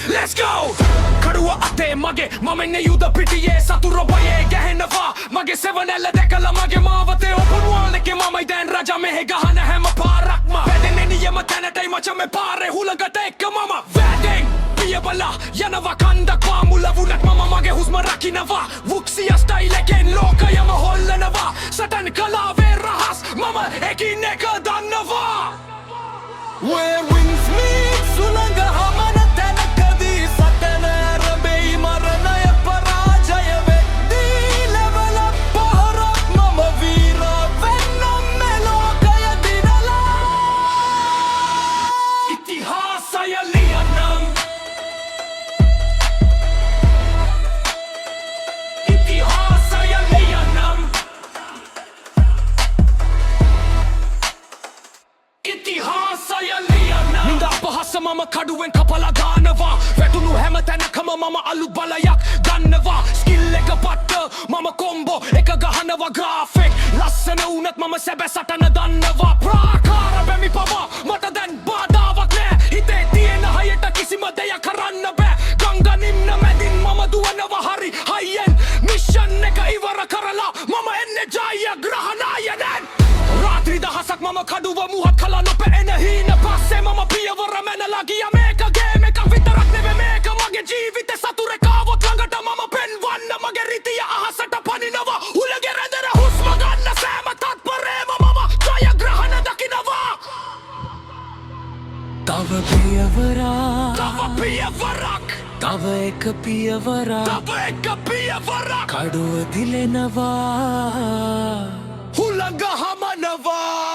let's go කඩුව අතේ මගේ මම ඉන්නේ යුද පිටියේ සතුරු බයේ ගැහෙනවා මගේ සෙවණැල්ල දැකලා මගේ මාවතේ ඔපුරුවල් එකේ මමයි දැන් රජා මෙහෙ ගහන හැම පාරක්ම වැදෙන්නේ නියම තැනටයි මචං මේ පාරේ හුලඟට එක්ක මම වැදෙන් පියබලා යනවා කන්දක් පාමුලවුනක් මම මගේ හුස්ම රකින්නවා වුක්සියා ස්ටයිල් එකෙන් ලෝකයම හොල්ලනවා සටන් කලාවේ රහස් මම එකින් එක දන්නවා Where winds meet සුළඟ හමන තැනකදී සටන ඇරඹෙයි මරණය පරාජය වෙද්දී level up පහරක් මම වීර වෙන්නම් මේ ලෝකය දිනලා ඉතිහාසය ලියන්නම් ඉතිහාසය ලියන්නම් ඉතිහාසය ලියන්නම් නින්ද අපහාස මම කඩුවෙන් කපලා ගන්නවා වැටුණු හැම තැනකම මම අලුත් බලයක් ගන්නවා ස්කිල් එක පට්ට මම කොම්බෝ එක ගහනවා ග්‍රාෆික් ලස්සන වුණත් මම සැබෑ සටන දන්නවා ප්‍රාකාර බැමි පවා මට දැන් බාධාවක් නෑ හිතේ තියෙන හයට කිසිම දෙයක් කරන්න බෑ ගංගා නිම්න මැදින් මම දුවනවා හරි හයියෙන් මිෂන් එක ඉවර කරලා මම එන්නේ ජයග්‍රහණයනෙන් රාත්‍රී දහසක් මම කඩුව මුහත් කලා නොපැෙන හීන පස්සේ මම පියවර මැනලා ගිය මේක ගේම් එකක් විතරක් නෙවෙයි මේක මගේ ජීවිතේ සතුරෙක් ආවොත් ළඟට මම පෙන්වන්න මගේ රිතිය අහසට පනිනවා උලගේ රැඳෙන හුස්ම ගන්න සෑම තත්පරේම මම ජයග්‍රහණ දකින්නවා තව පියවරක් තව එක පියවරක් කඩුව දිලෙනවා හුලඟ හමනවා